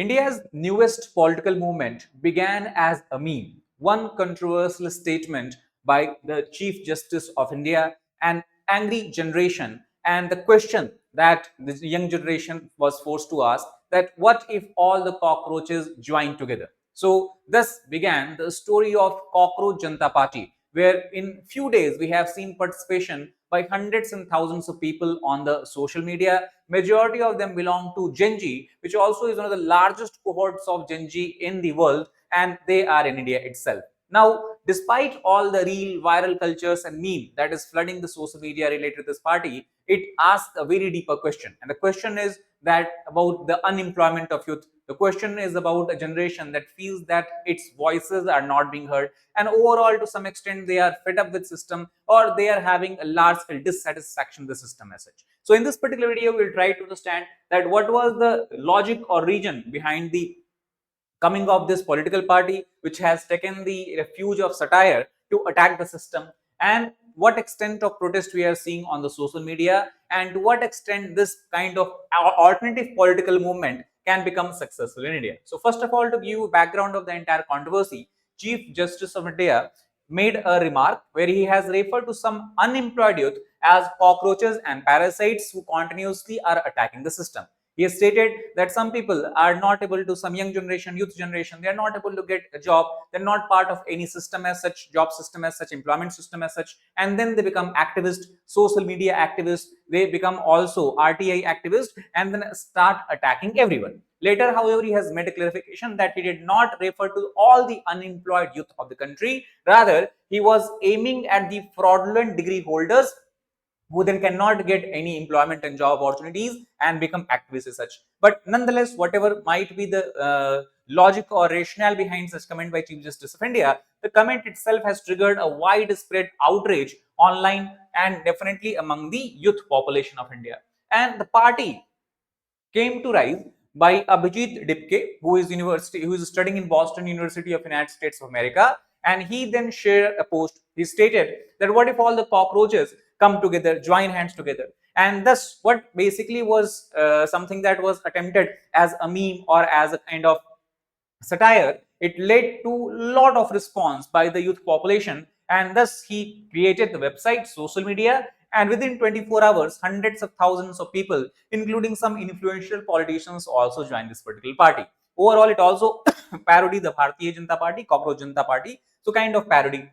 India's newest political movement began as a meme, one controversial statement by the Chief Justice of India, an angry generation, and the question that the young generation was forced to ask that what if all the cockroaches joined together? So thus began the story of Cockroach Janta Party, where in few days we have seen participation by hundreds and thousands of people on the social media. Majority of them belong to Gen Z, which also is one of the largest cohorts of Gen Z in the world, and they are in India itself. Now, despite all the real viral cultures and meme that is flooding the social media related to this party, it asks a very deeper question. And the question is that about the unemployment of youth. The question is about a generation that feels that its voices are not being heard, and overall to some extent they are fed up with system, or they are having a large scale dissatisfaction with the system as such. So in this particular video we'll try to understand that what was the logic or reason behind the coming of this political party which has taken the refuge of satire to attack the system, and what extent of protest we are seeing on the social media, and to what extent this kind of alternative political movement can become successful in India. So first of all, to give you background of the entire controversy, Chief Justice of India made a remark where he has referred to some unemployed youth as cockroaches and parasites who continuously are attacking the system. He has stated that some people are not able to, some young generation, youth generation, they are not able to get a job. They're not part of any system as such, job system as such, employment system as such. And then they become activists, social media activists. They become also RTI activists and then start attacking everyone. Later, however, he has made a clarification that he did not refer to all the unemployed youth of the country. Rather, he was aiming at the fraudulent degree holders who then cannot get any employment and job opportunities and become activists as such. But nonetheless, whatever might be the logic or rationale behind such comment by Chief Justice of India, the comment itself has triggered a widespread outrage online and definitely among the youth population of India. And the party came to rise by Abhijit Dipke, who is studying in Boston University of United States of America, and he then shared a post. He stated that what if all the cockroaches come together, join hands together, and thus what basically was something that was attempted as a meme or as a kind of satire. It led to a lot of response by the youth population, and thus he created the website, social media, and within 24 hours, hundreds of thousands of people, including some influential politicians, also joined this particular party. Overall, it also parodied the Bharatiya Janata Party, Cockroach Janta Party, so kind of parody.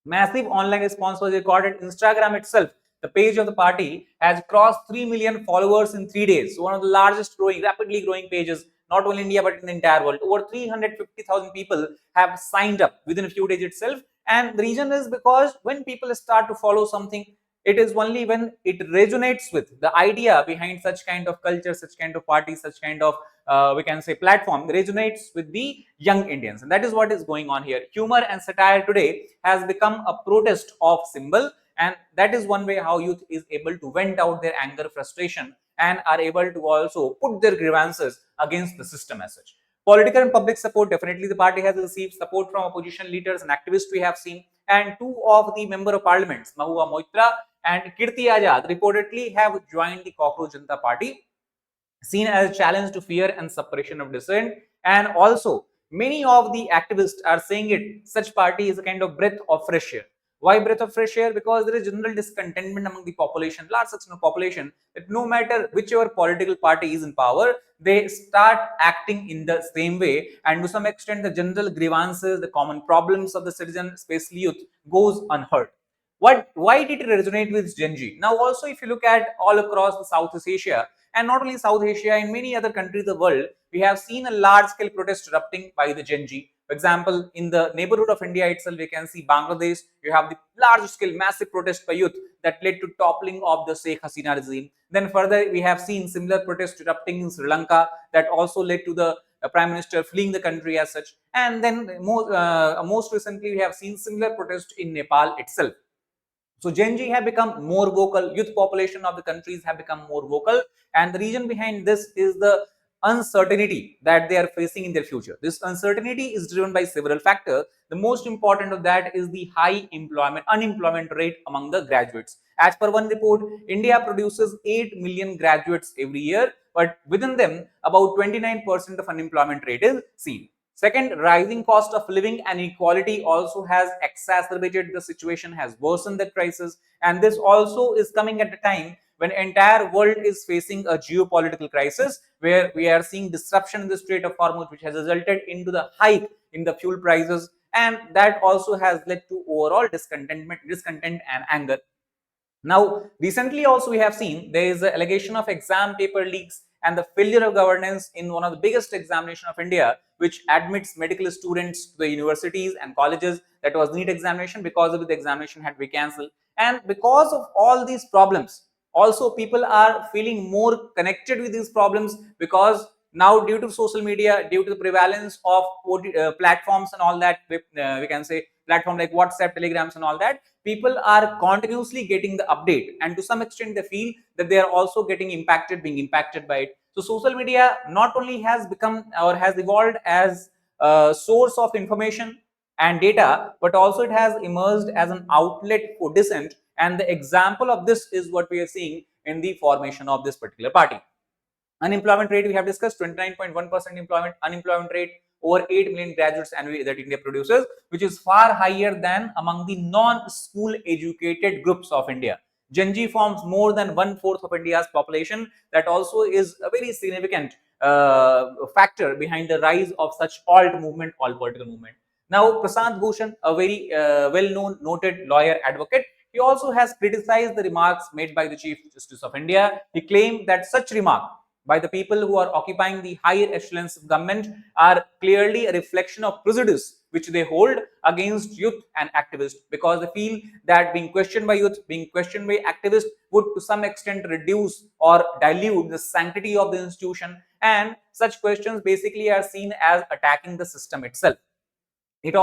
Massive online response was recorded. Instagram itself, the page of the party, has crossed 3 million followers in 3 days. So one of the largest growing, rapidly growing pages, not only in India but in the entire world. Over 350,000 people have signed up within a few days itself. And the reason is because when people start to follow something, it is only when it resonates with the idea behind such kind of culture, such kind of party, such kind of we can say platform, resonates with the young Indians, and that is what is going on here. Humor and satire today has become a protest of symbol, and that is one way how youth is able to vent out their anger, frustration, and are able to also put their grievances against the system as such. Political and public support, definitely the party has received support from opposition leaders and activists we have seen, and two of the member of parliaments, Mahua Moitra and Kirti Ajad, reportedly have joined the Cockroach Janta Party, seen as a challenge to fear and suppression of dissent. And also, many of the activists are saying it, such party is a kind of breath of fresh air. Why breath of fresh air? Because there is general discontentment among the population, large section of population, that no matter whichever political party is in power, they start acting in the same way, and to some extent the general grievances, the common problems of the citizen, especially youth, goes unheard. Why did it resonate with Gen Z? Now also, if you look at all across the Southeast Asia, and not only South Asia, in many other countries of the world, we have seen a large scale protest erupting by the Gen Z. For example, in the neighborhood of India itself, we can see Bangladesh, you have the large scale massive protest by youth that led to toppling of the Sheikh Hasina regime. Then further, we have seen similar protests erupting in Sri Lanka that also led to the Prime Minister fleeing the country as such. And then most recently, we have seen similar protests in Nepal itself. So Gen Z have become more vocal, youth population of the countries have become more vocal, and the reason behind this is the uncertainty that they are facing in their future. This uncertainty is driven by several factors. The most important of that is the high unemployment rate among the graduates. As per one report, India produces 8 million graduates every year, but within them, about 29% of unemployment rate is seen. Second, rising cost of living and inequality also has exacerbated the situation, has worsened the crisis, and this also is coming at a time when entire world is facing a geopolitical crisis, where we are seeing disruption in the Strait of Hormuz, which has resulted into the hike in the fuel prices, and that also has led to overall discontent and anger. Now, recently also we have seen there is an allegation of exam paper leaks and the failure of governance in one of the biggest examination of India, which admits medical students to the universities and colleges. That was NEET examination. Because of it, the examination had to be cancelled. And because of all these problems, also people are feeling more connected with these problems, because now due to social media, due to the prevalence of platforms and all that, we can say platform like WhatsApp, Telegrams and all that, people are continuously getting the update, and to some extent they feel that they are also being impacted by it. So social media not only has become or has evolved as a source of information and data, but also it has emerged as an outlet for dissent, and the example of this is what we are seeing in the formation of this particular party. Unemployment rate we have discussed, 29.1% unemployment rate, over 8 million graduates annually that India produces, which is far higher than among the non-school educated groups of India. Gen Z forms more than 1/4 of India's population. That also is a very significant factor behind the rise of such alt movement, all political movement. Now, Prashant Bhushan, a very well-known, noted lawyer advocate, he also has criticized the remarks made by the Chief Justice of India. He claimed that such remark by the people who are occupying the higher echelons of government are clearly a reflection of prejudice which they hold against youth and activists, because they feel that being questioned by youth, being questioned by activists would to some extent reduce or dilute the sanctity of the institution, and such questions basically are seen as attacking the system itself. He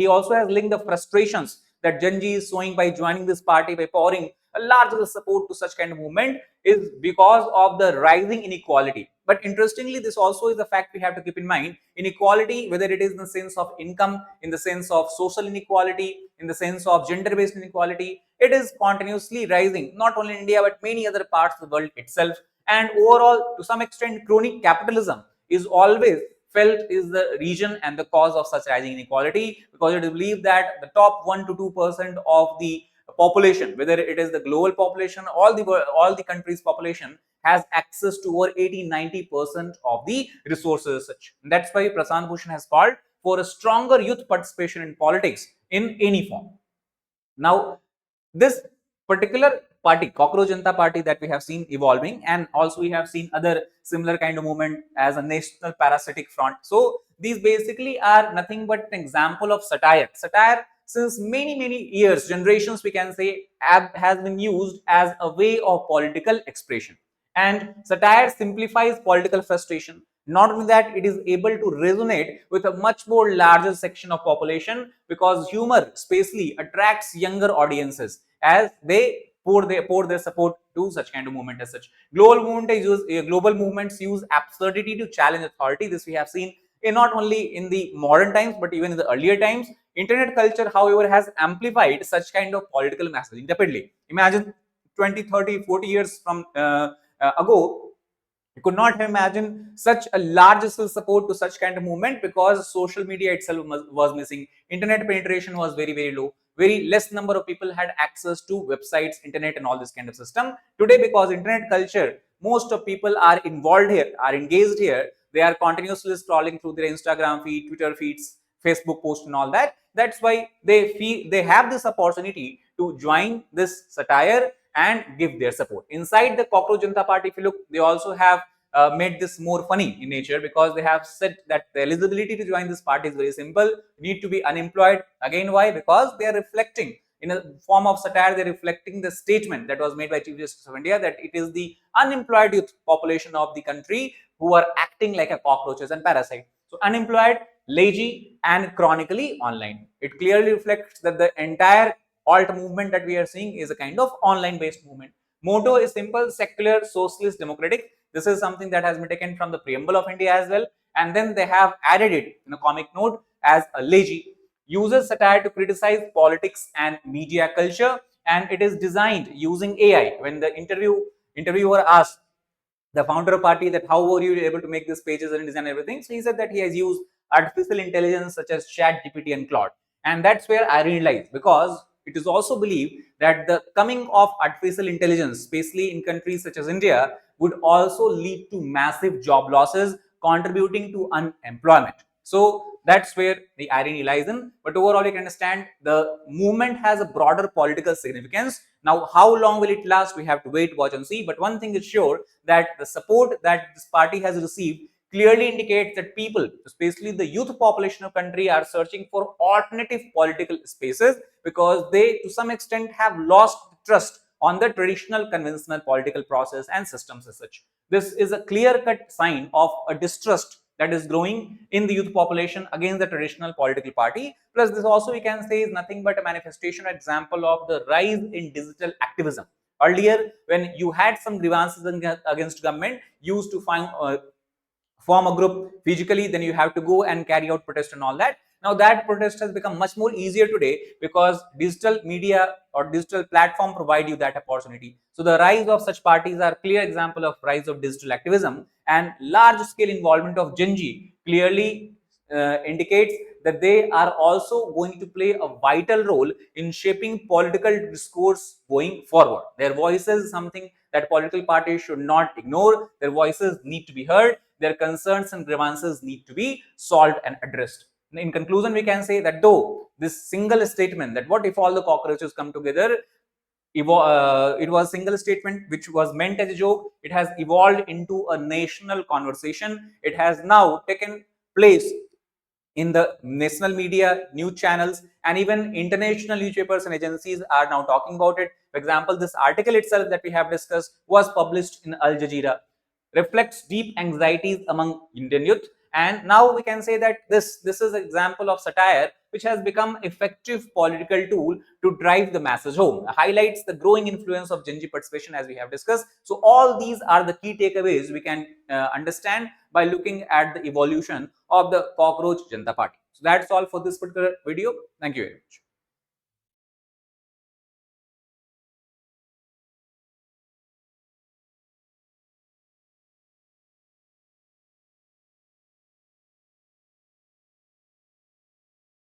also has linked the frustrations that Gen Z is showing by joining this party, by pouring a larger support to such kind of movement, is because of the rising inequality. But interestingly, this also is a fact we have to keep in mind. Inequality, whether it is in the sense of income, in the sense of social inequality, in the sense of gender-based inequality, it is continuously rising, not only in India, but many other parts of the world itself. And overall, to some extent, crony capitalism is always felt is the region and the cause of such rising inequality, because it is believed that the top 1 to 2% of the population, whether it is the global population, all the countries' population, has access to over 80-90% of the resources. Such. And that's why Prashant Bhushan has called for a stronger youth participation in politics in any form. Now, this particular party, Cockroach Janta party, that we have seen evolving, and also we have seen other similar kind of movement as a national parasitic front. So these basically are nothing but an example of satire. Satire, since many years, generations, we can say, has been used as a way of political expression. And satire simplifies political frustration. Not only that, it is able to resonate with a much more larger section of population, because humor especially attracts younger audiences as they pour their support to such kind of movement. As such, global movements use absurdity to challenge authority. This we have seen not only in the modern times, but even in the earlier times. Internet culture, however, has amplified such kind of political messaging rapidly. Imagine 20, 30, 40 years from ago, you could not have imagined such a large scale support to such kind of movement, because social media itself was missing. Internet penetration was very low. Very less number of people had access to websites, internet, and all this kind of system. Today, because internet culture, most of people are involved here, are engaged here. They are continuously scrolling through their Instagram feed, Twitter feeds, Facebook posts, and all that. That's why they feel they have this opportunity to join this satire and give their support. Inside the Cockroach Janta party, if you look, they also have made this more funny in nature, because they have said that the eligibility to join this party is very simple. You need to be unemployed. Again, why? Because they are reflecting in a form of satire. They're reflecting the statement that was made by Chief Justice of India, that it is the unemployed youth population of the country who are acting like a cockroaches and parasite. So unemployed, lazy, and chronically online. It clearly reflects that the entire alt movement that we are seeing is a kind of online based movement. Motto is simple: secular, socialist, democratic. This is something that has been taken from the preamble of India as well, and then they have added it in a comic note as a legend. Uses satire to criticize politics and media culture, and it is designed using AI. When the interviewer asked the founder of party that how were you able to make these pages and design everything, so he said that he has used artificial intelligence such as chat gpt and claude. And that's where irony lies, because it is also believed that the coming of artificial intelligence, especially in countries such as India, would also lead to massive job losses, contributing to unemployment. So that's where the irony lies in. But overall, you can understand the movement has a broader political significance. Now, how long will it last? We have to wait, watch, and see. But one thing is sure, that the support that this party has received clearly indicates that people, especially the youth population of country, are searching for alternative political spaces, because they, to some extent, have lost trust on the traditional conventional political process and systems as such. This is a clear-cut sign of a distrust that is growing in the youth population against the traditional political party. Plus, this also we can say is nothing but a manifestation or example of the rise in digital activism. Earlier, when you had some grievances against government, you used to find form a group physically, then you have to go and carry out protest and all that. Now that protest has become much more easier today, because digital media or digital platform provide you that opportunity. So the rise of such parties are clear example of rise of digital activism, and large scale involvement of Gen Z clearly indicates that they are also going to play a vital role in shaping political discourse going forward. Their voices is something that political parties should not ignore. Their voices need to be heard. Their concerns and grievances need to be solved and addressed. In conclusion, we can say that though this single statement, that what if all the cockroaches come together, it was a single statement which was meant as a joke, it has evolved into a national conversation. It has now taken place in the national media, news channels, and even international newspapers and agencies are now talking about it. For example, this article itself that we have discussed was published in Al Jazeera, reflects deep anxieties among Indian youth. And now we can say that this is an example of satire which has become effective political tool to drive the masses home. Highlights the growing influence of Gen Z participation, as we have discussed. So all these are the key takeaways we can understand by looking at the evolution of the Cockroach Janta Party. So that's all for this particular video. Thank you very much.